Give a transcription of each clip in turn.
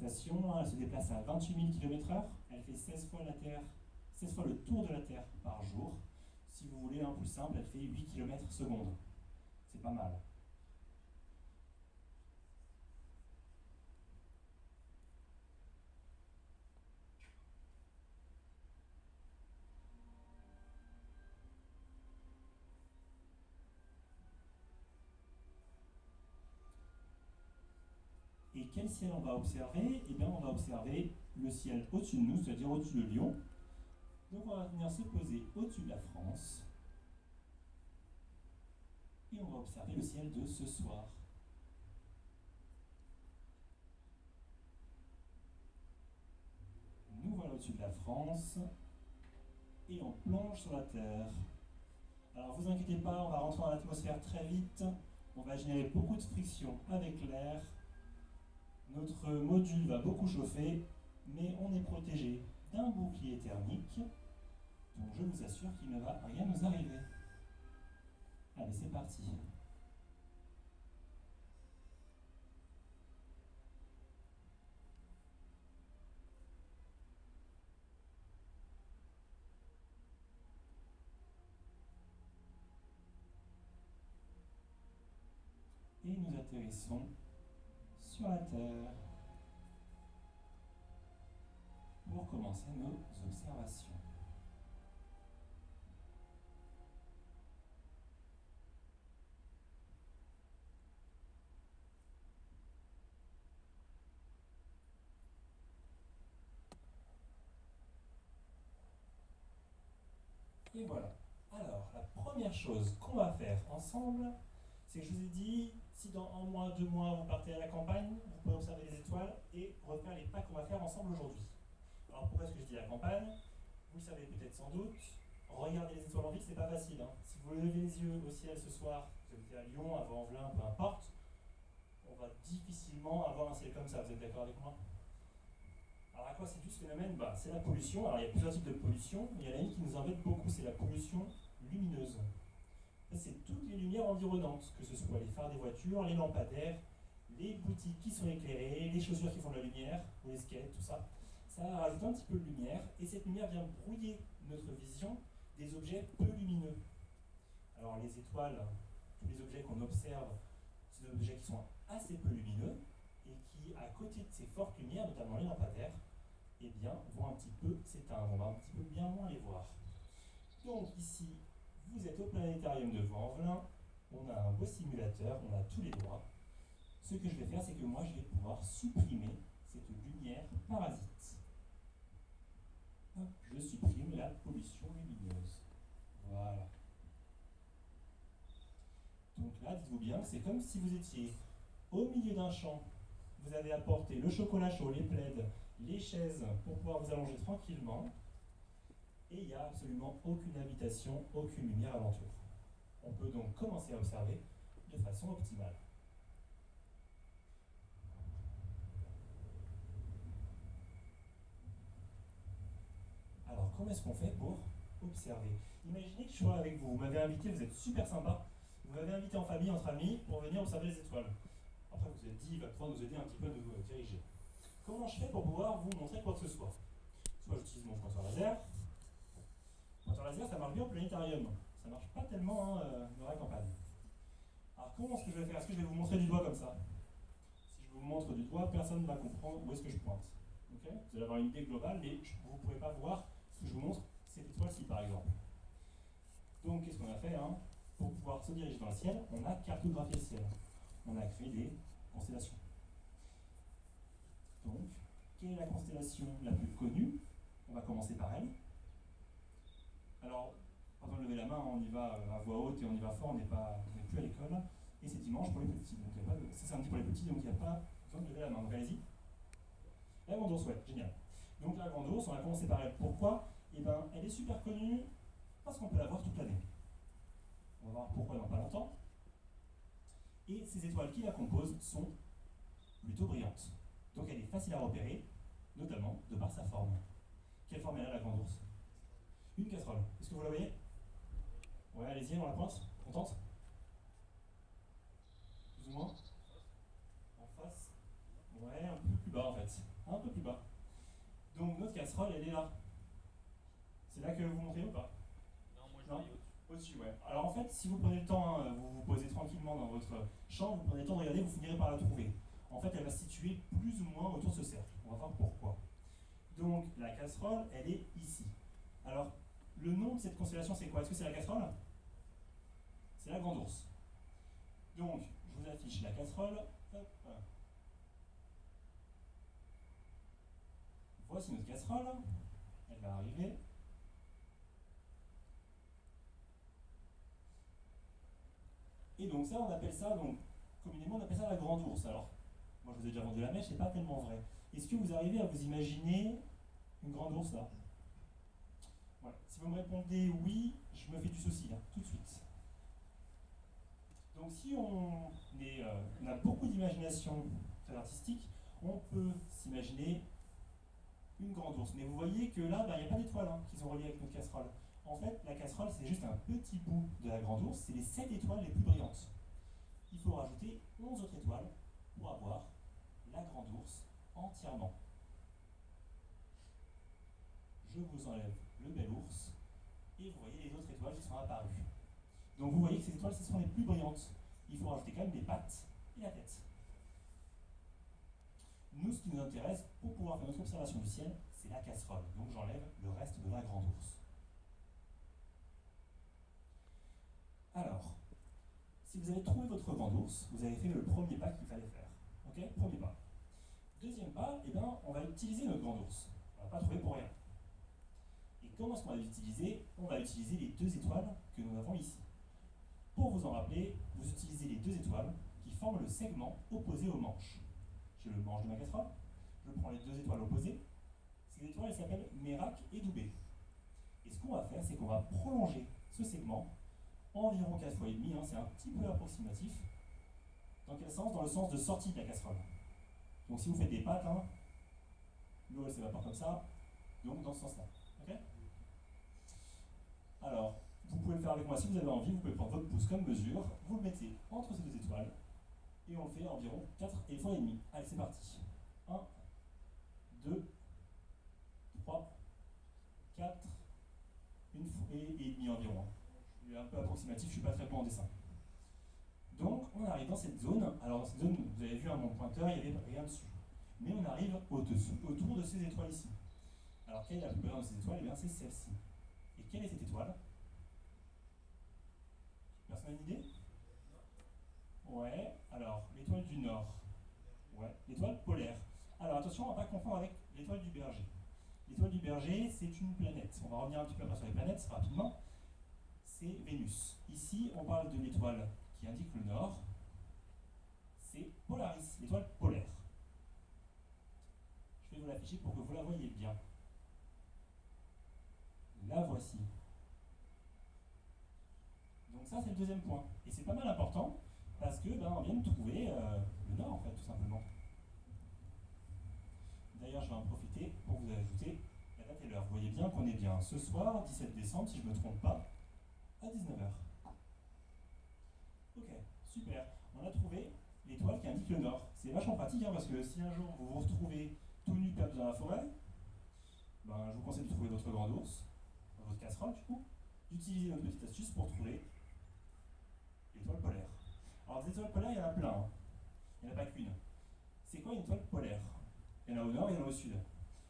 station, elle se déplace à 28 000 km/h, elle fait 16 fois la Terre, 16 fois le tour de la Terre par jour. Si vous voulez un plus simple, elle fait 8 km/s. C'est pas mal. Et quel ciel on va observer? Eh bien, on va observer le ciel au-dessus de nous, c'est-à-dire au-dessus de Lyon. Donc, on va venir se poser au-dessus de la France. Et on va observer le ciel de ce soir. Nous voilà au-dessus de la France. Et on plonge sur la Terre. Alors, vous inquiétez pas, on va rentrer dans l'atmosphère très vite. On va générer beaucoup de friction avec l'air. Notre module va beaucoup chauffer, mais on est protégé d'un bouclier thermique, donc je vous assure qu'il ne va rien nous arriver. Allez, c'est parti. Et nous atterrissons sur la Terre pour commencer nos observations. Et voilà. Alors, la première chose qu'on va faire ensemble, c'est que je vous ai dit, si dans 1 mois, 2 mois, vous partez à la campagne, vous pouvez observer les étoiles et refaire les pas qu'on va faire ensemble aujourd'hui. Alors pourquoi est-ce que je dis la campagne? Vous le savez peut-être sans doute, regarder les étoiles en ville, c'est pas facile. Hein. Si vous levez les yeux au ciel ce soir, vous habitez à Lyon, à Vaux-en-Velin, peu importe, on va difficilement avoir un ciel comme ça, vous êtes d'accord avec moi? Alors à quoi c'est dû ce phénomène? C'est la pollution. Alors il y a plusieurs types de pollution, mais il y en a une qui nous embête beaucoup, c'est la pollution lumineuse. C'est toutes les lumières environnantes, que ce soit les phares des voitures, les lampadaires, les boutiques qui sont éclairées, les chaussures qui font de la lumière, ou les skates, tout ça. Ça rajoute un petit peu de lumière, et cette lumière vient brouiller notre vision des objets peu lumineux. Alors les étoiles, tous les objets qu'on observe, c'est des objets qui sont assez peu lumineux, et qui, à côté de ces fortes lumières, notamment les lampadaires, eh bien, vont un petit peu s'éteindre, on va un petit peu bien moins les voir. Donc ici, vous êtes au planétarium de Vaux-en-Velin, on a un beau simulateur, on a tous les droits. Ce que je vais faire, c'est que moi, je vais pouvoir supprimer cette lumière parasite. Hop, je supprime la pollution lumineuse. Voilà. Donc là, dites-vous bien que c'est comme si vous étiez au milieu d'un champ. Vous avez apporté le chocolat chaud, les plaids, les chaises pour pouvoir vous allonger tranquillement. Et il n'y a absolument aucune habitation, aucune lumière alentour. On peut donc commencer à observer de façon optimale. Alors, comment est-ce qu'on fait pour observer? Imaginez que je suis là avec vous, vous m'avez invité, vous êtes super sympa, vous m'avez invité en famille, entre amis, pour venir observer les étoiles. Après, vous vous êtes dit, il va pouvoir nous aider un petit peu à nous diriger. Comment je fais pour pouvoir vous montrer quoi que ce soit? Soit j'utilise mon pointeur laser. Le pointeur laser, ça marche bien au planétarium. Ça marche pas tellement dans la campagne. Alors, comment est-ce que je vais faire? Est-ce que je vais vous montrer du doigt comme ça? Si je vous montre du doigt, personne ne va comprendre où est-ce que je pointe. Okay, vous allez avoir une idée globale, mais vous ne pourrez pas voir ce que je vous montre, cette étoile-ci par exemple. Donc qu'est-ce qu'on a fait pour pouvoir se diriger dans le ciel? On a cartographié le ciel. On a créé des constellations. Donc, quelle est la constellation la plus connue? On va commencer par elle. Alors, pas besoin de lever la main, on y va à voix haute et on y va fort, on n'est plus à l'école. Et c'est dimanche pour les petits. Donc c'est samedi pour les petits, donc il n'y a pas besoin de lever la main. Donc allez-y. La Grande Ourse, ouais, génial. Donc la Grande Ourse, on va commencer par elle. Pourquoi? Eh bien, elle est super connue parce qu'on peut la voir toute l'année. On va voir pourquoi dans pas longtemps. Et ces étoiles qui la composent sont plutôt brillantes. Donc elle est facile à repérer, notamment de par sa forme. Quelle forme elle a, la Grande Ourse? Une casserole. Est-ce que vous la voyez? Ouais, allez-y, on la pointe. On tente? Plus ou moins? En face? Ouais, un peu plus bas en fait. Un peu plus bas. Donc notre casserole, elle est là. C'est là que vous montrez ou pas? Non, moi je Non? voyais au-dessus. Au-dessus, ouais. Alors en fait, si vous prenez le temps, hein, vous vous posez tranquillement dans votre champ, vous prenez le temps de regarder, vous finirez par la trouver. En fait, elle va se situer plus ou moins autour de ce cercle. On va voir pourquoi. Donc la casserole, elle est ici. Alors, le nom de cette constellation, c'est quoi? Est-ce que c'est la casserole? C'est la grande ours. Donc, je vous affiche la casserole. Hop. Voici notre casserole. Elle va arriver. Et donc ça, on appelle ça, donc, communément, on appelle ça la grande ours. Alors, moi je vous ai déjà vendu la mèche, c'est pas tellement vrai. Est-ce que vous arrivez à vous imaginer une grande ours là? Ouais. Si vous me répondez oui, je me fais du souci, hein, tout de suite. Donc si on a beaucoup d'imagination très artistique, on peut s'imaginer une grande ours. Mais vous voyez que là, il n'y a pas d'étoiles hein, qui sont reliées avec notre casserole. En fait, la casserole, c'est juste un petit bout de la grande ours, c'est les 7 étoiles les plus brillantes. Il faut rajouter 11 autres étoiles pour avoir la grande ours entièrement. Je vous enlève le bel ours et vous voyez les autres étoiles qui sont apparues. Donc vous voyez que ces étoiles, ce sont les plus brillantes. Il faut rajouter quand même les pattes et la tête. Nous, ce qui nous intéresse pour pouvoir faire notre observation du ciel, c'est la casserole. Donc j'enlève le reste de la grande ours. Alors, si vous avez trouvé votre grande ours, vous avez fait le premier pas qu'il fallait faire. Ok? Premier pas. Deuxième pas, eh bien, on va utiliser notre grande ours. On ne va pas trouver pour rien. Et comment est-ce qu'on va l'utiliser? On va utiliser les deux étoiles que nous avons ici. Pour vous en rappeler, vous utilisez les deux étoiles qui forment le segment opposé au manche. J'ai le manche de ma casserole, je prends les deux étoiles opposées. Ces étoiles, elles s'appellent Mérac et Doubé. Et ce qu'on va faire, c'est qu'on va prolonger ce segment environ 4 fois et demi, hein, c'est un petit peu approximatif. Dans quel sens? Dans le sens de sortie de la casserole. Donc si vous faites des pattes, hein, l'eau elle s'évapore comme ça, donc dans ce sens-là. Ok? Alors, vous pouvez le faire avec moi si vous avez envie, vous pouvez prendre votre pouce comme mesure, vous le mettez entre ces deux étoiles, et on le fait environ 4 fois et demi. Allez, c'est parti. 1, 2, 3, 4, une fois et demi environ. Je suis un peu approximatif, je ne suis pas très bon en dessin. Donc, on arrive dans cette zone. Alors, dans cette zone, vous avez vu à mon pointeur, il n'y avait rien dessus. Mais on arrive au-dessous, autour de ces étoiles ici. Alors, quelle est la plus brillante de ces étoiles? Eh bien, c'est celle-ci. Et quelle est cette étoile? Personne n'a une idée? Ouais, alors, l'étoile du Nord. Ouais, l'étoile polaire. Alors, attention, on ne va pas confondre avec l'étoile du Berger. L'étoile du Berger, c'est une planète. On va revenir un petit peu après sur les planètes rapidement. C'est Vénus. Ici, on parle de l'étoile qui indique le Nord. C'est Polaris, l'étoile polaire. Je vais vous l'afficher pour que vous la voyez bien. La voici. Donc ça, c'est le deuxième point. Et c'est pas mal important, parce que on vient de trouver le Nord, en fait, tout simplement. D'ailleurs, je vais en profiter pour vous ajouter la date et l'heure. Vous voyez bien qu'on est bien ce soir, 17 décembre, si je ne me trompe pas, à 19h. Ok, super. On a trouvé l'étoile qui indique le Nord. C'est vachement pratique, hein, parce que si un jour vous vous retrouvez tout nu perdu dans la forêt, je vous conseille de trouver votre grande ours, votre casserole du coup, d'utiliser notre petite astuce pour trouver l'étoile polaire. Alors des étoiles polaires, il y en a plein, hein. Il n'y en a pas qu'une. C'est quoi une étoile polaire? Il y en a au nord et il y en a au sud.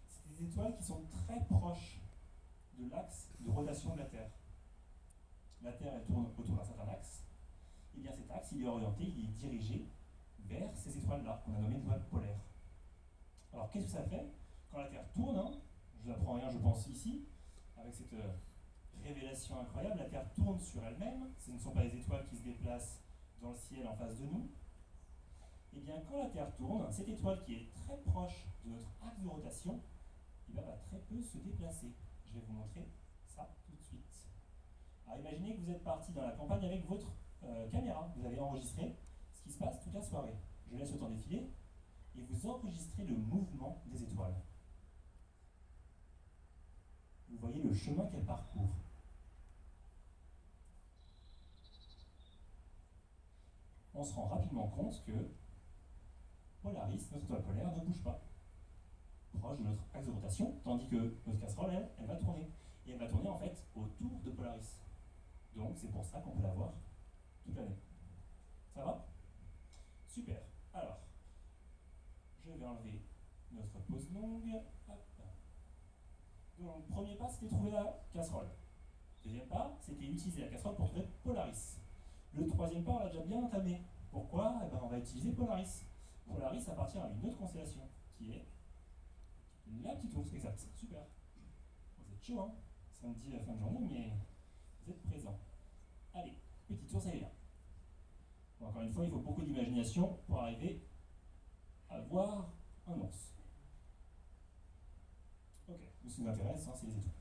C'est des étoiles qui sont très proches de l'axe de rotation de la Terre. La Terre, elle tourne autour d'un certain axe. Et bien cet axe, il est orienté, il est dirigé vers ces étoiles-là, qu'on a nommées étoiles polaires. Alors qu'est-ce que ça fait? Quand la Terre tourne, hein, je n'apprends rien, je pense, ici, avec cette révélation incroyable, la Terre tourne sur elle-même, ce ne sont pas les étoiles qui se déplacent dans le ciel en face de nous. Et bien quand la Terre tourne, cette étoile qui est très proche de notre axe de rotation, va très peu se déplacer. Je vais vous montrer ça tout de suite. Alors imaginez que vous êtes parti dans la campagne avec votre caméra, vous avez enregistré ce qui se passe toute la soirée. Je laisse le temps défiler et vous enregistrez le mouvement des étoiles. Vous voyez le chemin qu'elles parcourent. On se rend rapidement compte que pour Polaris, notre étoile polaire, ne bouge pas, proche de notre axe de rotation, tandis que notre casserole, elle va tourner. Et elle va tourner en fait autour de Polaris. Donc c'est pour ça qu'on peut la voir toute l'année. Ça va? Super. Alors, je vais enlever notre pause longue. Hop. Donc, premier pas, c'était trouver la casserole. Deuxième pas, c'était utiliser la casserole pour trouver Polaris. Le troisième pas, on l'a déjà bien entamé. Pourquoi? Eh ben, on va utiliser Polaris. Polaris appartient à une autre constellation, qui est la petite ours, exact. Super. Vous êtes chaud, hein? Samedi à la fin de journée, mais vous êtes présent. Allez, petite ours, elle est là. Bon, encore une fois, il faut beaucoup d'imagination pour arriver à voir un ours. Ok, ce qui nous intéresse, hein, c'est les étoiles.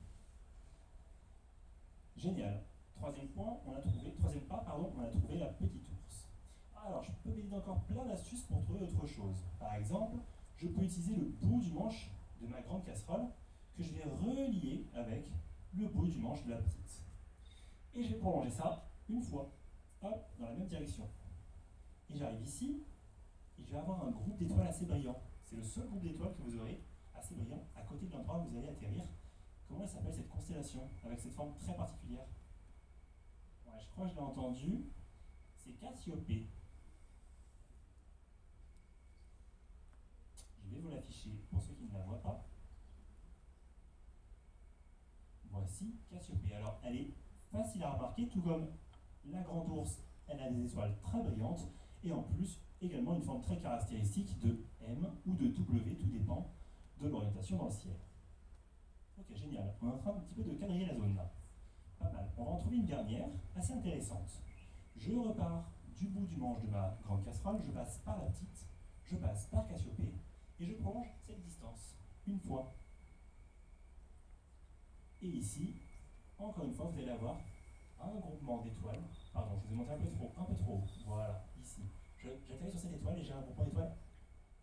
Génial. Troisième pas, pardon, on a trouvé la petite ours. Alors, je peux vous donner encore plein d'astuces pour trouver autre chose. Par exemple, je peux utiliser le bout du manche de ma grande casserole que je vais relier avec le bout du manche de la petite. Et je vais prolonger ça une fois, hop, dans la même direction. Et j'arrive ici, et je vais avoir un groupe d'étoiles assez brillant. C'est le seul groupe d'étoiles que vous aurez assez brillant à côté de l'endroit où vous allez atterrir. Comment elle s'appelle cette constellation, avec cette forme très particulière? Ouais, je crois que je l'ai entendu. C'est Cassiopée. Je vais vous l'afficher pour ceux qui ne la voient pas. Voici Cassiopée. Alors, elle est facile à remarquer, tout comme la grande ours, elle a des étoiles très brillantes, et en plus, également une forme très caractéristique de M ou de W, tout dépend de l'orientation dans le ciel. Ok, génial. On est en train un petit peu de quadriller la zone là. Pas mal. On va en trouver une dernière, assez intéressante. Je repars du bout du manche de ma grande casserole, je passe par la petite, je passe par Cassiopée, et je prolonge cette distance une fois. Et ici, encore une fois, vous allez avoir un groupement d'étoiles. Pardon, je vous ai monté un peu trop haut. Voilà, ici. J'atterris sur cette étoile et j'ai un groupement d'étoiles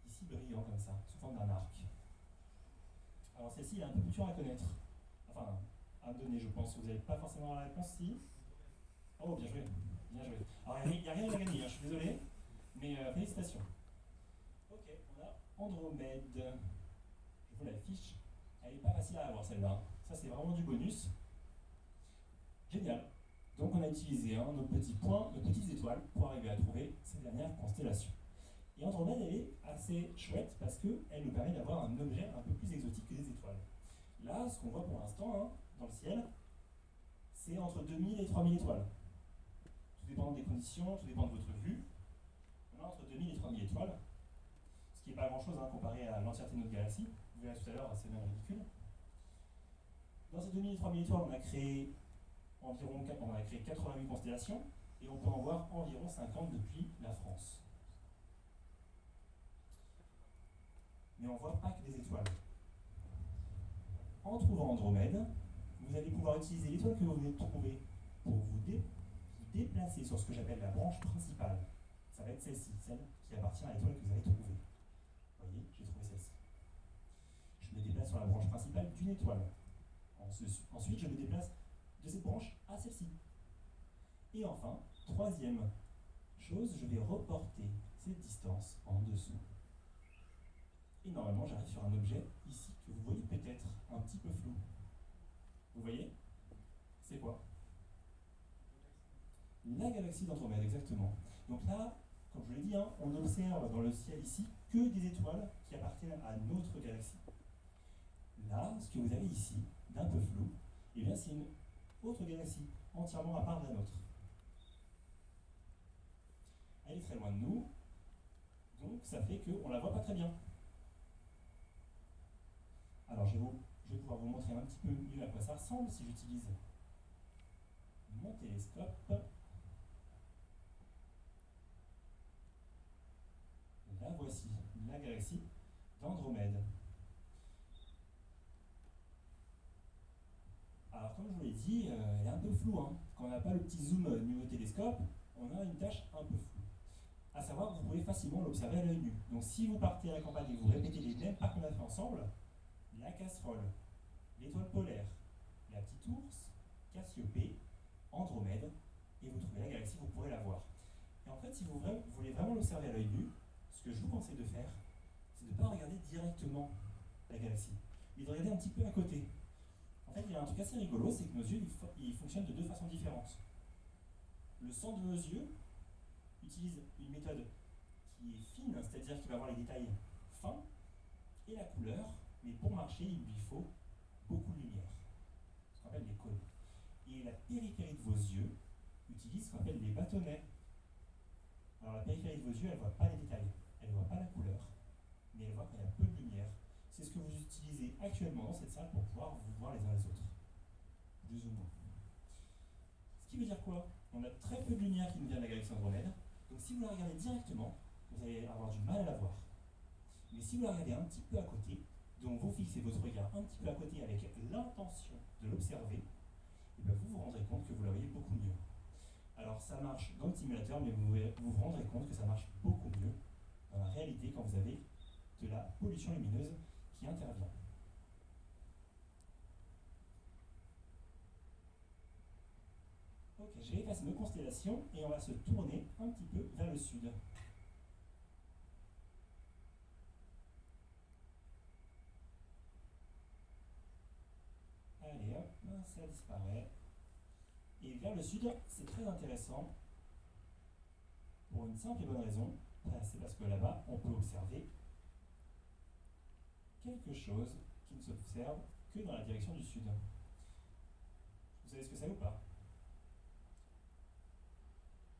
ici brillant comme ça, sous forme d'un arc. Alors celle-ci est un peu plus dure à connaître. Enfin, à me donner, je pense. Vous n'avez pas forcément la réponse si. Oh, bien joué. Bien joué. Alors, il n'y a rien à gagner, hein, je suis désolé. Mais félicitations. Ok, on a Andromède. Je vous l'affiche. Elle n'est pas facile à avoir celle-là. Ça, c'est vraiment du bonus. Génial. Donc, on a utilisé nos petits points, nos petites étoiles pour arriver à trouver cette dernière constellation. Et Andromède, elle est assez chouette parce qu'elle nous permet d'avoir un objet un peu plus exotique que des étoiles. Là, ce qu'on voit pour l'instant dans le ciel, c'est entre 2000 et 3000 étoiles. Tout dépend des conditions, tout dépend de votre vue. On a entre 2000 et 3000 étoiles, ce qui n'est pas grand-chose comparé à l'entièreté de notre galaxie. Vous verrez tout à l'heure, c'est même ridicule. Dans ces 2000 et 3000 étoiles, on a créé 88 constellations, et on peut en voir environ 50 depuis la France. Mais on ne voit pas que des étoiles. En trouvant Andromède, vous allez pouvoir utiliser l'étoile que vous venez de trouver pour vous déplacer sur ce que j'appelle la branche principale. Ça va être celle-ci, celle qui appartient à l'étoile que vous avez trouvée. Vous voyez, j'ai trouvé celle-ci. Je me déplace sur la branche principale d'une étoile. Ensuite, je me déplace de cette branche à celle-ci. Et enfin, troisième chose, je vais reporter cette distance en dessous. Et normalement, j'arrive sur un objet ici que vous voyez peut-être un petit peu flou. Vous voyez? C'est quoi? La galaxie d'Andromède, exactement. Donc là, comme je vous l'ai dit, on observe dans le ciel ici que des étoiles qui appartiennent à notre galaxie. Là, ce que vous avez ici, d'un peu flou, eh bien c'est une autre galaxie, entièrement à part de la nôtre. Elle est très loin de nous, donc ça fait qu'on ne la voit pas très bien. Alors je vais pouvoir vous montrer un petit peu mieux à quoi ça ressemble si j'utilise mon télescope. La voici, la galaxie d'Andromède. Alors comme je vous l'ai dit, elle est un peu floue. Quand on n'a pas le petit zoom niveau télescope, on a une tâche un peu floue. À savoir que vous pouvez facilement l'observer à l'œil nu. Donc si vous partez à la campagne et que vous répétez les mêmes pas qu'on a fait ensemble, la casserole, l'étoile polaire, la petite ours, Cassiopée, Andromède, et vous trouvez la galaxie, vous pourrez la voir. Et en fait, si vous voulez vraiment l'observer à l'œil nu, ce que je vous conseille de faire, c'est de ne pas regarder directement la galaxie, mais de regarder un petit peu à côté. En fait, il y a un truc assez rigolo, c'est que nos yeux ils fonctionnent de deux façons différentes. Le sang de nos yeux utilise une méthode qui est fine, c'est-à-dire qu'il va avoir les détails fins, et la couleur, mais pour marcher, il lui faut beaucoup de lumière, ce qu'on appelle les cônes. Et la périphérie de vos yeux utilise ce qu'on appelle les bâtonnets. Alors la périphérie de vos yeux, elle ne voit pas les détails, elle ne voit pas la couleur, mais elle voit quand il y a peu de lumière. C'est ce que vous utilisez actuellement dans cette salle pour pouvoir vous voir les uns les autres, plus ou moins. Ce qui veut dire quoi? On a très peu de lumière qui nous vient de la galaxie Andromède, donc si vous la regardez directement, vous allez avoir du mal à la voir. Mais si vous la regardez un petit peu à côté, donc vous fixez votre regard un petit peu à côté avec l'intention de l'observer, et bien vous vous rendrez compte que vous la voyez beaucoup mieux. Alors ça marche dans le simulateur, mais vous vous rendrez compte que ça marche beaucoup mieux dans la réalité quand vous avez de la pollution lumineuse qui intervient. Ok, je vais effacer nos constellations et on va se tourner un petit peu vers le sud. Allez hop, ça disparaît. Et vers le sud, c'est très intéressant pour une simple et bonne raison, c'est parce que là-bas, on peut observer quelque chose qui ne s'observe que dans la direction du sud. Vous savez ce que c'est ou pas?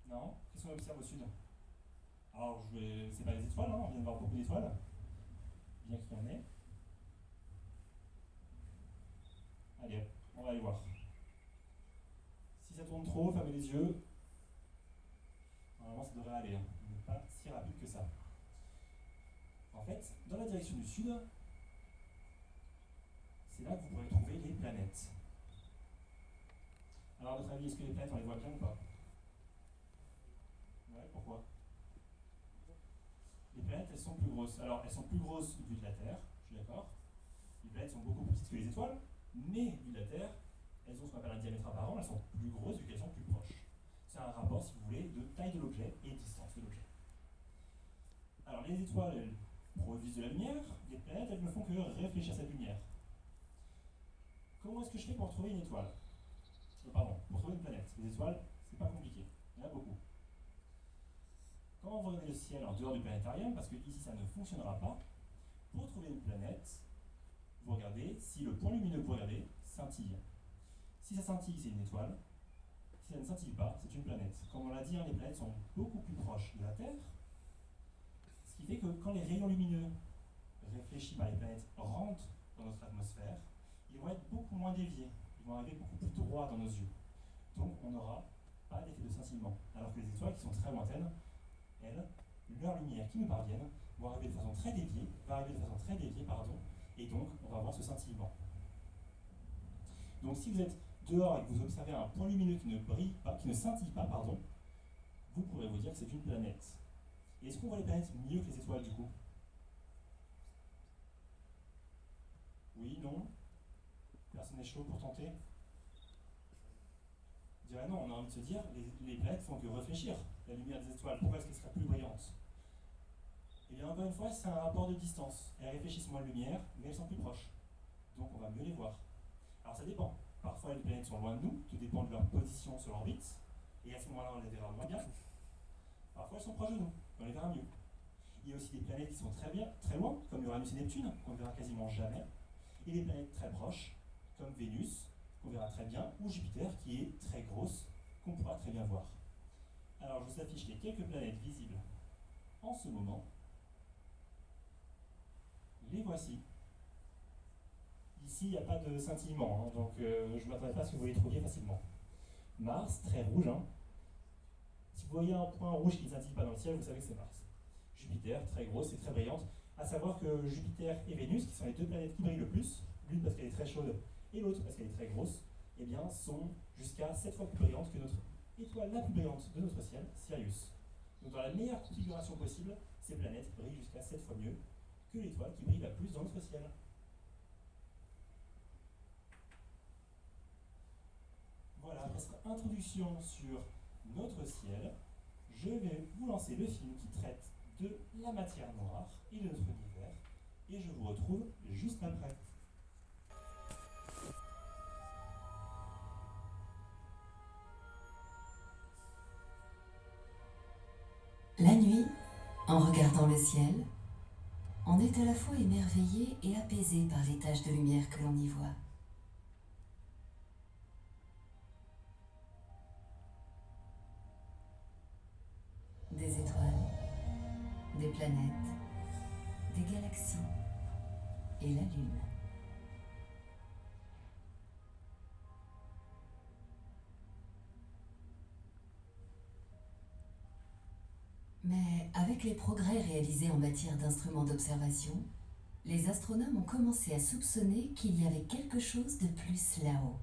Non? Qu'est-ce qu'on observe au sud? Alors, c'est pas les étoiles, hein, on vient de voir beaucoup d'étoiles, bien qu'il y en ait. Allez, on va aller voir. Si ça tourne trop, fermez les yeux. Normalement, ça devrait aller, hein. On n'est pas si rapide que ça. En fait, dans la direction du sud, c'est là que vous pourrez trouver les planètes. Alors, à votre avis, est-ce que les planètes, on les voit bien ou pas? Ouais, pourquoi? Les planètes, elles sont plus grosses. Alors, elles sont plus grosses vu de la Terre, je suis d'accord. Les planètes sont beaucoup plus petites que les étoiles, mais vu de la Terre, elles ont ce qu'on appelle un diamètre apparent, elles sont plus grosses vu qu'elles sont plus proches. C'est un rapport, si vous voulez, de taille de l'objet et distance de l'objet. Alors, les étoiles, elles produisent de la lumière, les planètes, elles ne font que réfléchir cette lumière. Comment est-ce que je fais pour trouver une étoile? Pardon, pour trouver une planète. Les étoiles, c'est pas compliqué, il y en a beaucoup. Quand vous regardez le ciel en dehors du planétarium, parce que ici ça ne fonctionnera pas, pour trouver une planète, vous regardez si le point lumineux que vous regardez scintille. Si ça scintille, c'est une étoile. Si ça ne scintille pas, c'est une planète. Comme on l'a dit, hein, les planètes sont beaucoup plus proches de la Terre, ce qui fait que quand les rayons lumineux réfléchis par les planètes rentrent dans notre atmosphère, ils vont être beaucoup moins déviés, ils vont arriver beaucoup plus droit dans nos yeux. Donc on n'aura pas d'effet de scintillement. Alors que les étoiles qui sont très lointaines, elles, leur lumière qui nous parviennent, vont arriver de façon très déviée, et donc on va avoir ce scintillement. Donc si vous êtes dehors et que vous observez un point lumineux qui ne brille pas, qui ne scintille pas, vous pourrez vous dire que c'est une planète. Et est-ce qu'on voit les planètes mieux que les étoiles du coup? Oui, non? Personne n'est chaud pour tenter? Je dirais non, on a envie de se dire, les planètes font que réfléchir la lumière des étoiles. Pourquoi est-ce qu'elle serait plus brillante? Et bien encore une fois, c'est un rapport de distance. Elles réfléchissent moins de lumière, mais elles sont plus proches. Donc on va mieux les voir. Alors ça dépend. Parfois les planètes sont loin de nous, tout dépend de leur position sur l'orbite, et à ce moment-là on les verra moins bien. Parfois elles sont proches de nous, on les verra mieux. Il y a aussi des planètes qui sont très loin, comme Uranus et Neptune, qu'on ne verra quasiment jamais, et des planètes très proches, comme Vénus, qu'on verra très bien, ou Jupiter, qui est très grosse, qu'on pourra très bien voir. Alors je vous affiche les quelques planètes visibles en ce moment. Les voici. Ici, il n'y a pas de scintillement, hein, donc je ne m'attendais pas à ce que vous les trouviez facilement. Mars, très rouge. Hein. Si vous voyez un point rouge qui ne scintille pas dans le ciel, vous savez que c'est Mars. Jupiter, très grosse et très brillante. À savoir que Jupiter et Vénus, qui sont les deux planètes qui brillent le plus, l'une parce qu'elle est très chaude et l'autre parce qu'elle est très grosse, eh bien, sont jusqu'à 7 fois plus brillantes que notre étoile la plus brillante de notre ciel, Sirius. Donc dans la meilleure configuration possible, ces planètes brillent jusqu'à 7 fois mieux que l'étoile qui brille la plus dans notre ciel. Voilà, après cette introduction sur notre ciel, je vais vous lancer le film qui traite de la matière noire et de notre univers. Et je vous retrouve juste après. La nuit, en regardant le ciel, on est à la fois émerveillé et apaisé par les taches de lumière que l'on y voit. Des étoiles, des planètes, des galaxies et la Lune. Mais avec les progrès réalisés en matière d'instruments d'observation, les astronomes ont commencé à soupçonner qu'il y avait quelque chose de plus là-haut,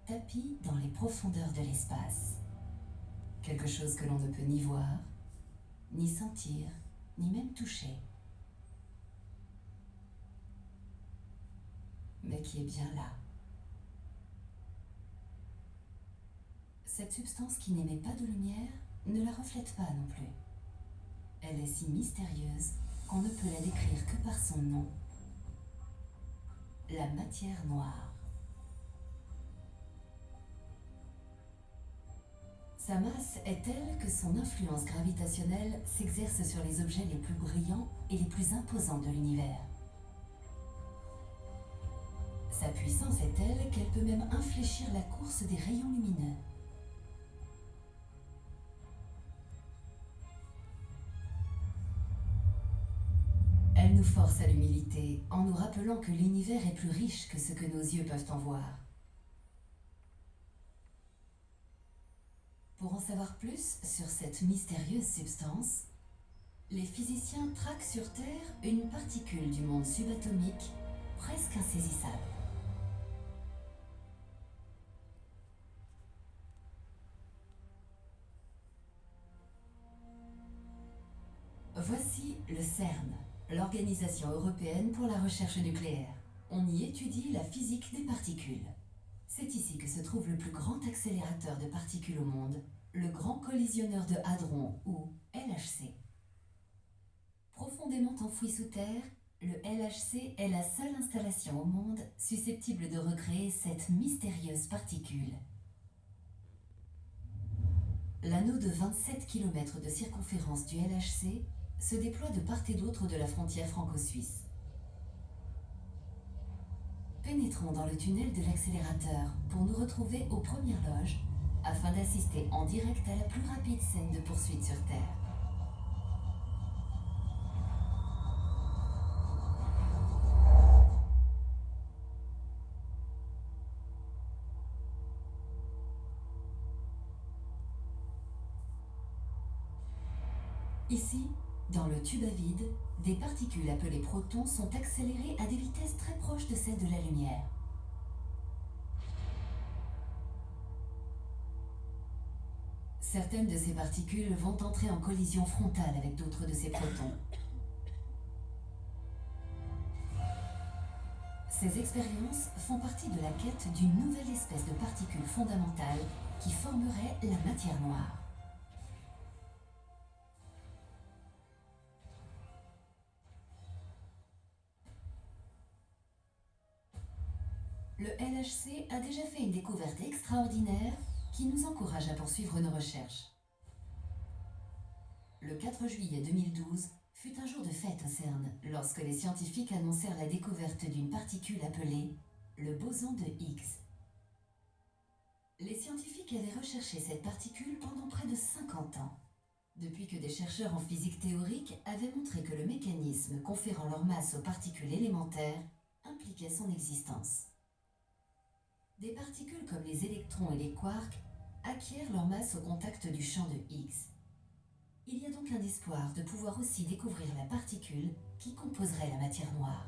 tapis dans les profondeurs de l'espace. Quelque chose que l'on ne peut ni voir, ni sentir, ni même toucher, mais qui est bien là. Cette substance qui n'émet pas de lumière ne la reflète pas non plus. Elle est si mystérieuse qu'on ne peut la décrire que par son nom, la matière noire. Sa masse est telle que son influence gravitationnelle s'exerce sur les objets les plus brillants et les plus imposants de l'univers. Sa puissance est telle qu'elle peut même infléchir la course des rayons lumineux. Elle nous force à l'humilité en nous rappelant que l'univers est plus riche que ce que nos yeux peuvent en voir. Pour en savoir plus sur cette mystérieuse substance, les physiciens traquent sur Terre une particule du monde subatomique presque insaisissable. Voici le CERN, l'Organisation européenne pour la recherche nucléaire. On y étudie la physique des particules. C'est ici que se trouve le plus grand accélérateur de particules au monde, le Grand Collisionneur de Hadron, ou LHC. Profondément enfoui sous terre, le LHC est la seule installation au monde susceptible de recréer cette mystérieuse particule. L'anneau de 27 km de circonférence du LHC se déploie de part et d'autre de la frontière franco-suisse. Pénétrons dans le tunnel de l'accélérateur pour nous retrouver aux premières loges afin d'assister en direct à la plus rapide scène de poursuite sur Terre. Ici, dans le tube à vide, des particules appelées protons sont accélérées à des vitesses très proches de celles de la lumière. Certaines de ces particules vont entrer en collision frontale avec d'autres de ces protons. Ces expériences font partie de la quête d'une nouvelle espèce de particules fondamentales qui formerait la matière noire. Le LHC a déjà fait une découverte extraordinaire qui nous encourage à poursuivre nos recherches. Le 4 juillet 2012 fut un jour de fête au CERN lorsque les scientifiques annoncèrent la découverte d'une particule appelée le boson de Higgs. Les scientifiques avaient recherché cette particule pendant près de 50 ans, depuis que des chercheurs en physique théorique avaient montré que le mécanisme conférant leur masse aux particules élémentaires impliquait son existence. Des particules comme les électrons et les quarks acquièrent leur masse au contact du champ de Higgs. Il y a donc un espoir de pouvoir aussi découvrir la particule qui composerait la matière noire.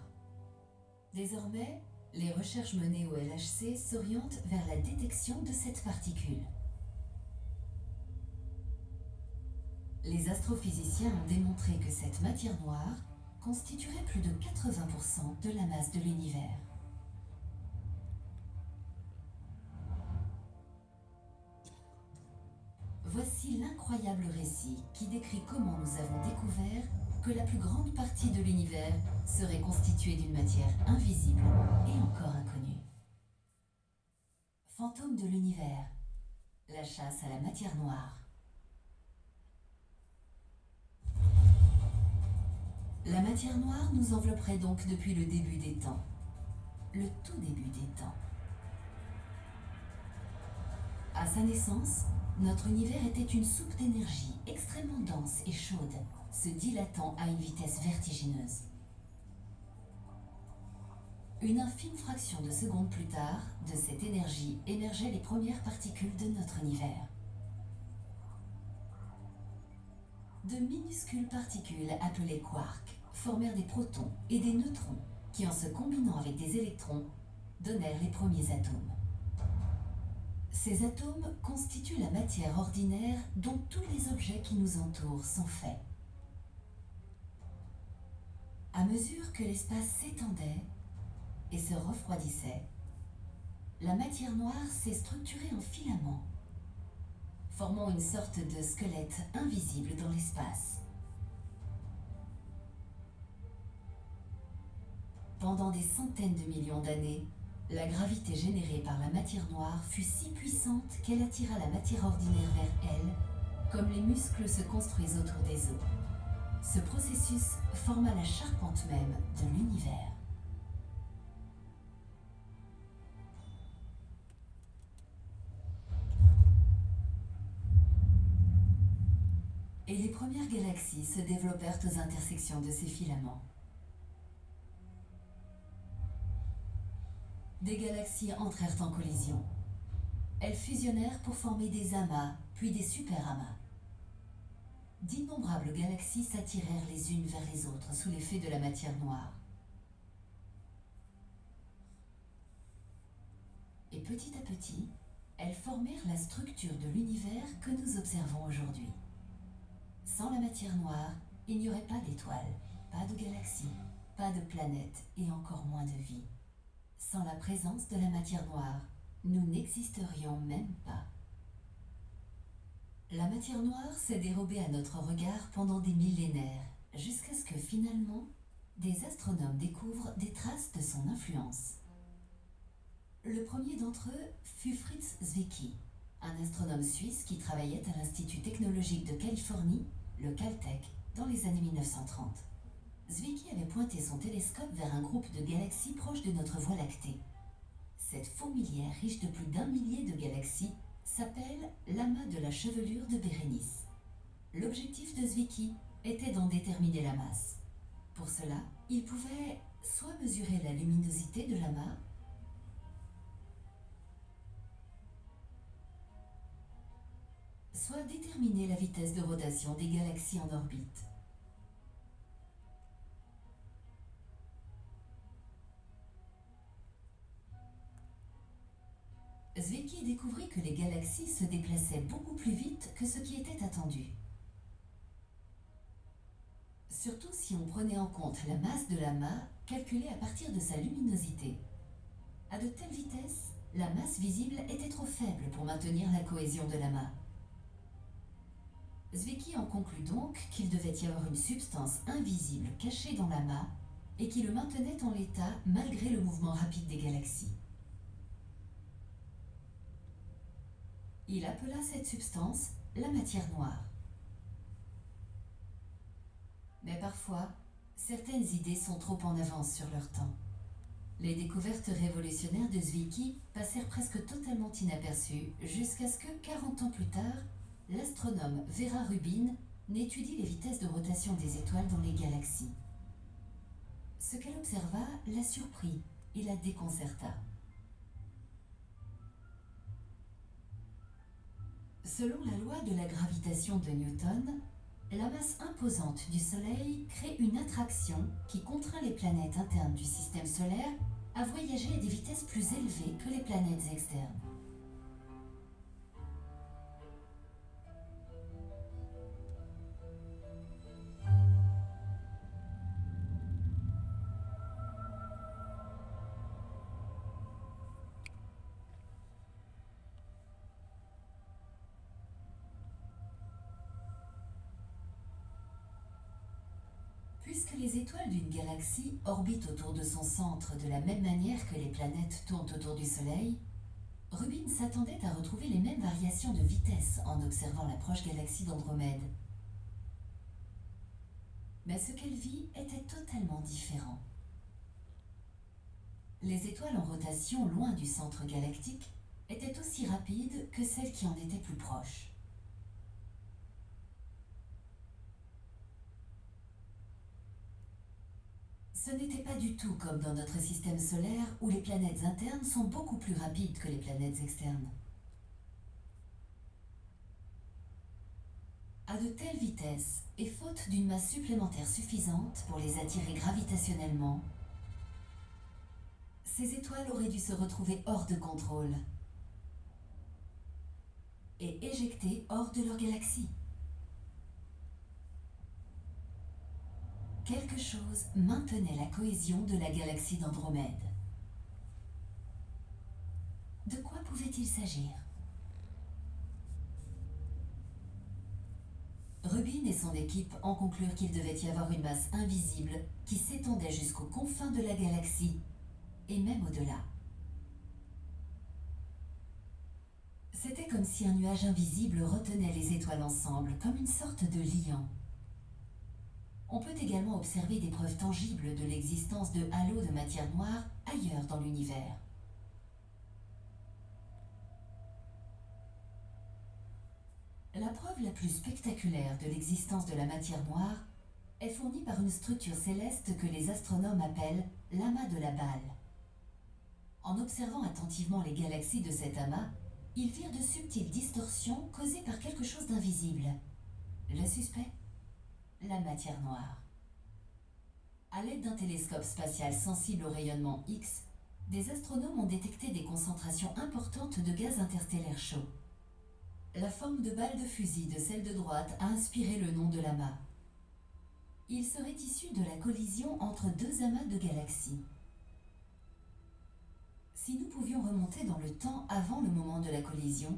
Désormais, les recherches menées au LHC s'orientent vers la détection de cette particule. Les astrophysiciens ont démontré que cette matière noire constituerait plus de 80% de la masse de l'univers. Voici l'incroyable récit qui décrit comment nous avons découvert que la plus grande partie de l'univers serait constituée d'une matière invisible et encore inconnue. Fantôme de l'univers, la chasse à la matière noire. La matière noire nous envelopperait donc depuis le début des temps, le tout début des temps. À sa naissance, notre univers était une soupe d'énergie extrêmement dense et chaude, se dilatant à une vitesse vertigineuse. Une infime fraction de seconde plus tard, de cette énergie émergeaient les premières particules de notre univers. De minuscules particules appelées quarks formèrent des protons et des neutrons qui, en se combinant avec des électrons, donnèrent les premiers atomes. Ces atomes constituent la matière ordinaire dont tous les objets qui nous entourent sont faits. À mesure que l'espace s'étendait et se refroidissait, la matière noire s'est structurée en filaments, formant une sorte de squelette invisible dans l'espace. Pendant des centaines de millions d'années, la gravité générée par la matière noire fut si puissante qu'elle attira la matière ordinaire vers elle, comme les muscles se construisent autour des os. Ce processus forma la charpente même de l'univers. Et les premières galaxies se développèrent aux intersections de ces filaments. Des galaxies entrèrent en collision. Elles fusionnèrent pour former des amas, puis des superamas. D'innombrables galaxies s'attirèrent les unes vers les autres sous l'effet de la matière noire. Et petit à petit, elles formèrent la structure de l'univers que nous observons aujourd'hui. Sans la matière noire, il n'y aurait pas d'étoiles, pas de galaxies, pas de planètes et encore moins de vie. Sans la présence de la matière noire, nous n'existerions même pas. La matière noire s'est dérobée à notre regard pendant des millénaires, jusqu'à ce que finalement, des astronomes découvrent des traces de son influence. Le premier d'entre eux fut Fritz Zwicky, un astronome suisse qui travaillait à l'Institut technologique de Californie, le Caltech, dans les années 1930. Zwicky avait pointé son télescope vers un groupe de galaxies proches de notre Voie lactée. Cette fourmilière riche de plus d'1 millier de galaxies s'appelle l'amas de la chevelure de Bérénice. L'objectif de Zwicky était d'en déterminer la masse. Pour cela, il pouvait soit mesurer la luminosité de l'amas, soit déterminer la vitesse de rotation des galaxies en orbite. Zwicky découvrit que les galaxies se déplaçaient beaucoup plus vite que ce qui était attendu. Surtout si on prenait en compte la masse de l'amas calculée à partir de sa luminosité. À de telles vitesses, la masse visible était trop faible pour maintenir la cohésion de l'amas. Zwicky en conclut donc qu'il devait y avoir une substance invisible cachée dans l'amas et qui le maintenait en l'état malgré le mouvement rapide des galaxies. Il appela cette substance la matière noire. Mais parfois, certaines idées sont trop en avance sur leur temps. Les découvertes révolutionnaires de Zwicky passèrent presque totalement inaperçues jusqu'à ce que, 40 ans plus tard, l'astronome Vera Rubin n'étudie les vitesses de rotation des étoiles dans les galaxies. Ce qu'elle observa la surprit et la déconcerta. Selon la loi de la gravitation de Newton, la masse imposante du Soleil crée une attraction qui contraint les planètes internes du système solaire à voyager à des vitesses plus élevées que les planètes externes. les étoiles d'une galaxie orbitent autour de son centre de la même manière que les planètes tournent autour du Soleil, Rubin s'attendait à retrouver les mêmes variations de vitesse en observant la proche galaxie d'Andromède. Mais ce qu'elle vit était totalement différent. Les étoiles en rotation loin du centre galactique étaient aussi rapides que celles qui en étaient plus proches. Ce n'était pas du tout comme dans notre système solaire où les planètes internes sont beaucoup plus rapides que les planètes externes. À de telles vitesses, et faute d'une masse supplémentaire suffisante pour les attirer gravitationnellement, ces étoiles auraient dû se retrouver hors de contrôle et éjectées hors de leur galaxie. Quelque chose maintenait la cohésion de la galaxie d'Andromède. De quoi pouvait-il s'agir? Rubin et son équipe en conclurent qu'il devait y avoir une masse invisible qui s'étendait jusqu'aux confins de la galaxie, et même au-delà. C'était comme si un nuage invisible retenait les étoiles ensemble, comme une sorte de liant. On peut également observer des preuves tangibles de l'existence de halos de matière noire ailleurs dans l'univers. La preuve la plus spectaculaire de l'existence de la matière noire est fournie par une structure céleste que les astronomes appellent l'amas de la Balle. En observant attentivement les galaxies de cet amas, ils virent de subtiles distorsions causées par quelque chose d'invisible. Le suspect? La matière noire. À l'aide d'un télescope spatial sensible au rayonnement X, des astronomes ont détecté des concentrations importantes de gaz interstellaire chaud. La forme de balle de fusil de celle de droite a inspiré le nom de l'amas. Il serait issu de la collision entre deux amas de galaxies. Si nous pouvions remonter dans le temps avant le moment de la collision,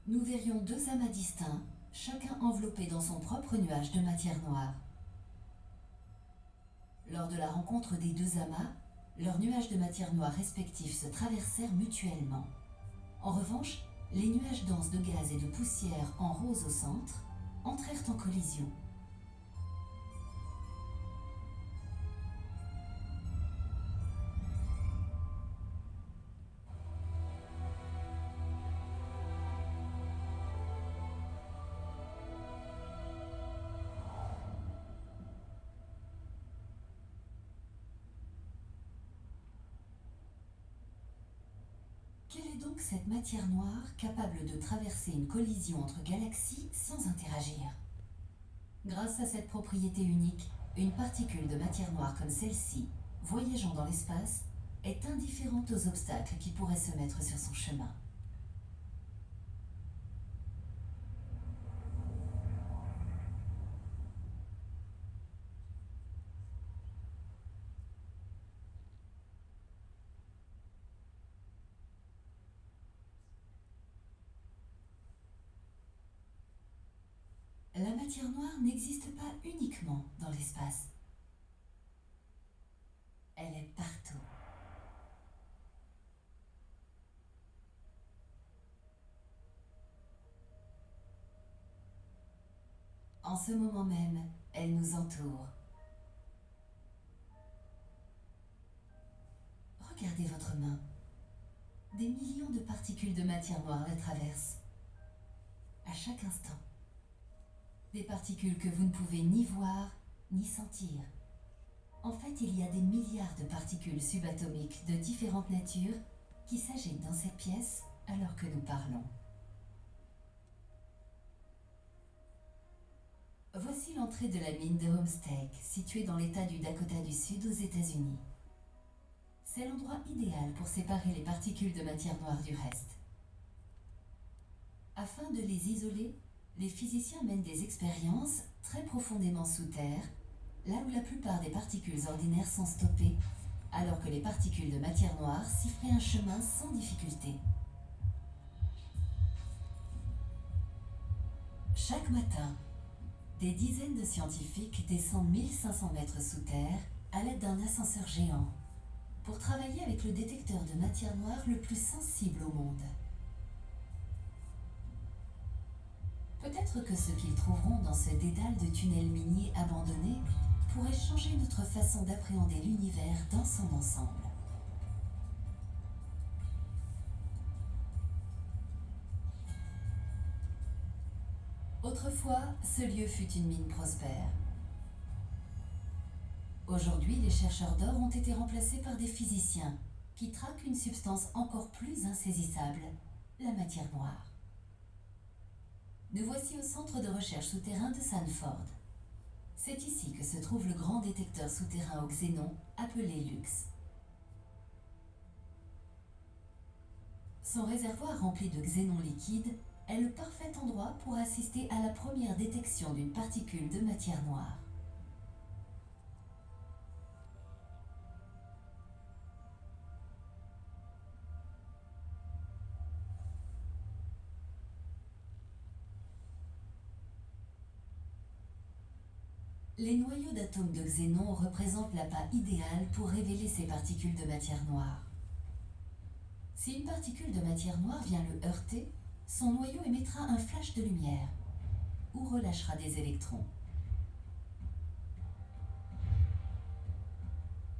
nous verrions deux amas distincts, chacun enveloppé dans son propre nuage de matière noire. Lors de la rencontre des deux amas, leurs nuages de matière noire respectifs se traversèrent mutuellement. En revanche, les nuages denses de gaz et de poussière en rose au centre entrèrent en collision. Quelle est donc cette matière noire capable de traverser une collision entre galaxies sans interagir? Grâce à cette propriété unique, une particule de matière noire comme celle-ci, voyageant dans l'espace, est indifférente aux obstacles qui pourraient se mettre sur son chemin. La matière noire n'existe pas uniquement dans l'espace. Elle est partout. En ce moment même, elle nous entoure. Regardez votre main. Des millions de particules de matière noire la traversent. À chaque instant. Des particules que vous ne pouvez ni voir, ni sentir. En fait, il y a des milliards de particules subatomiques de différentes natures qui s'agitent dans cette pièce alors que nous parlons. Voici l'entrée de la mine de Homestake, située dans l'État du Dakota du Sud aux États-Unis. C'est l'endroit idéal pour séparer les particules de matière noire du reste. Afin de les isoler, les physiciens mènent des expériences très profondément sous terre, là où la plupart des particules ordinaires sont stoppées, alors que les particules de matière noire s'y feraient un chemin sans difficulté. Chaque matin, Des dizaines de scientifiques descendent 1500 mètres sous terre à l'aide d'un ascenseur géant pour travailler avec le détecteur de matière noire le plus sensible au monde. Peut-être que ce qu'ils trouveront dans ce dédale de tunnels miniers abandonnés pourrait changer notre façon d'appréhender l'univers dans son ensemble. Autrefois, ce lieu fut une mine prospère. Aujourd'hui, les chercheurs d'or ont été remplacés par des physiciens qui traquent une substance encore plus insaisissable, la matière noire. Nous voici au centre de recherche souterrain de Sanford. C'est ici que se trouve le grand détecteur souterrain au xénon, appelé Lux. Son réservoir rempli de xénon liquide est le parfait endroit pour assister à la première détection d'une particule de matière noire. Les noyaux d'atomes de xénon représentent l'appât idéal pour révéler ces particules de matière noire. Si une particule de matière noire vient le heurter, son noyau émettra un flash de lumière ou relâchera des électrons.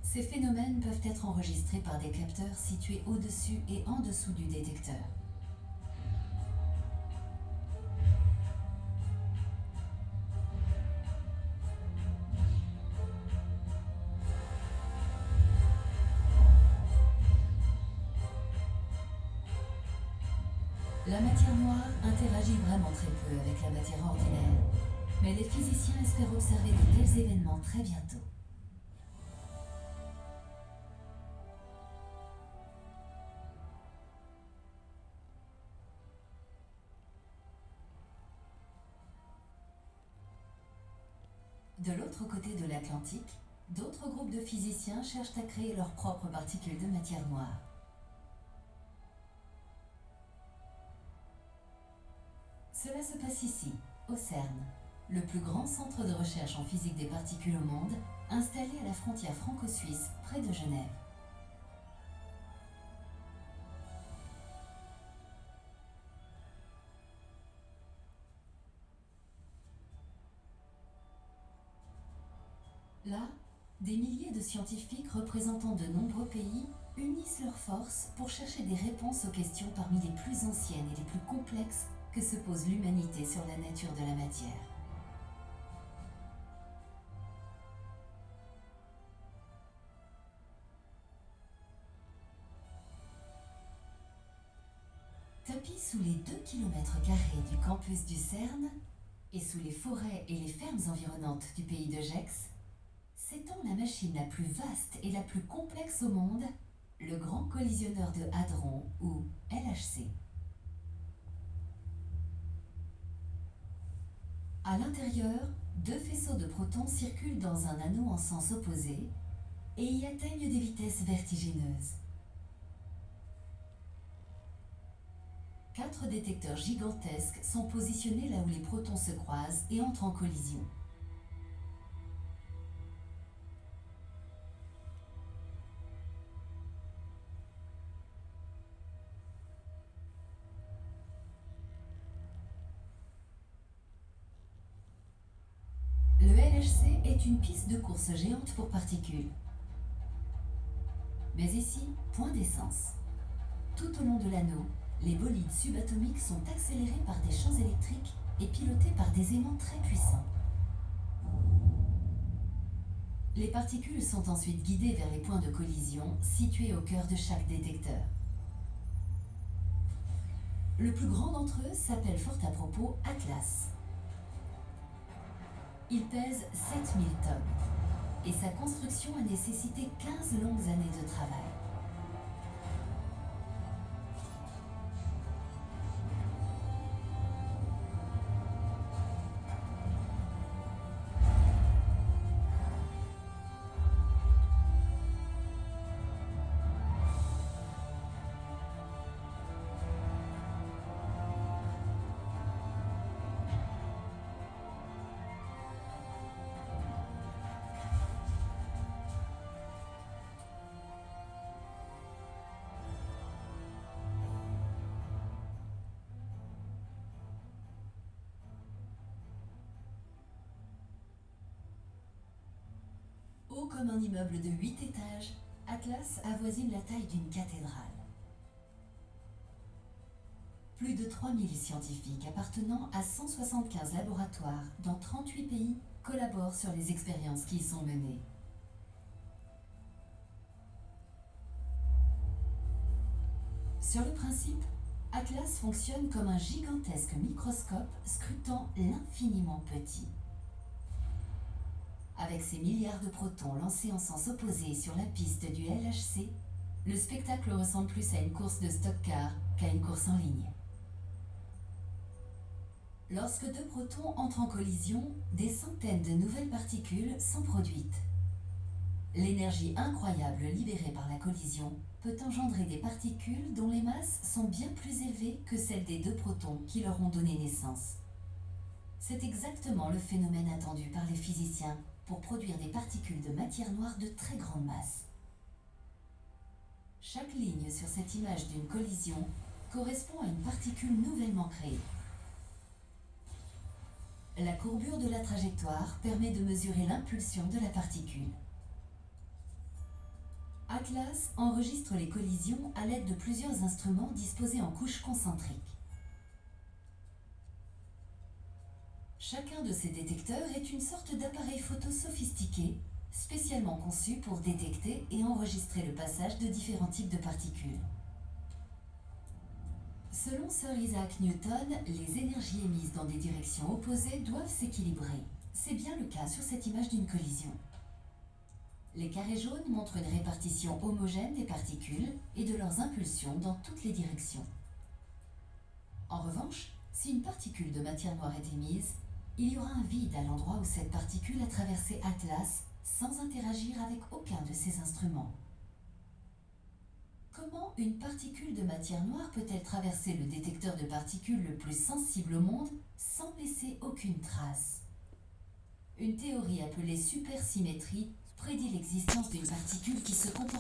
Ces phénomènes peuvent être enregistrés par des capteurs situés au-dessus et en dessous du détecteur. La matière noire interagit vraiment très peu avec la matière ordinaire, mais les physiciens espèrent observer de tels événements très bientôt. De l'autre côté de l'Atlantique, d'autres groupes de physiciens cherchent à créer leurs propres particules de matière noire. Cela se passe ici, au CERN, le plus grand centre de recherche en physique des particules au monde, installé à la frontière franco-suisse, près de Genève. Là, des milliers de scientifiques représentant de nombreux pays unissent leurs forces pour chercher des réponses aux questions parmi les plus anciennes et les plus complexes que se pose l'humanité sur la nature de la matière. Tapis sous les 2 km² du campus du CERN et sous les forêts et les fermes environnantes du pays de Gex, s'étend la machine la plus vaste et la plus complexe au monde, le Grand Collisionneur de Hadron, ou LHC. À l'intérieur, 2 faisceaux de protons circulent dans un anneau en sens opposé et y atteignent des vitesses vertigineuses. 4 détecteurs gigantesques sont positionnés là où les protons se croisent et entrent en collision. Le LHC est une piste de course géante pour particules. Mais ici, point d'essence. Tout au long de l'anneau, les bolides subatomiques sont accélérés par des champs électriques et pilotés par des aimants très puissants. Les particules sont ensuite guidées vers les points de collision situés au cœur de chaque détecteur. Le plus grand d'entre eux s'appelle fort à propos Atlas. Il pèse 7000 tonnes et sa construction a nécessité 15 longues années de travail. comme un immeuble de 8 étages, Atlas avoisine la taille d'une cathédrale. Plus de 3000 scientifiques appartenant à 175 laboratoires dans 38 pays collaborent sur les expériences qui y sont menées. Sur le principe, Atlas fonctionne comme un gigantesque microscope scrutant l'infiniment petit. Avec ses milliards de protons lancés en sens opposé sur la piste du LHC, le spectacle ressemble plus à une course de stock-car qu'à une course en ligne. Lorsque deux protons entrent en collision, des centaines de nouvelles particules sont produites. L'énergie incroyable libérée par la collision peut engendrer des particules dont les masses sont bien plus élevées que celles des deux protons qui leur ont donné naissance. C'est exactement le phénomène attendu par les physiciens pour produire des particules de matière noire de très grande masse. Chaque ligne sur cette image d'une collision correspond à une particule nouvellement créée. La courbure de la trajectoire permet de mesurer l'impulsion de la particule. Atlas enregistre les collisions à l'aide de plusieurs instruments disposés en couches concentriques. Chacun de ces détecteurs est une sorte d'appareil photo sophistiqué, spécialement conçu pour détecter et enregistrer le passage de différents types de particules. Selon Sir Isaac Newton, les énergies émises dans des directions opposées doivent s'équilibrer. C'est bien le cas sur cette image d'une collision. Les carrés jaunes montrent une répartition homogène des particules et de leurs impulsions dans toutes les directions. En revanche, si une particule de matière noire est émise, il y aura un vide à l'endroit où cette particule a traversé Atlas sans interagir avec aucun de ses instruments. Comment une particule de matière noire peut-elle traverser le détecteur de particules le plus sensible au monde sans laisser aucune trace? Une théorie appelée supersymétrie prédit l'existence d'une particule qui se comporte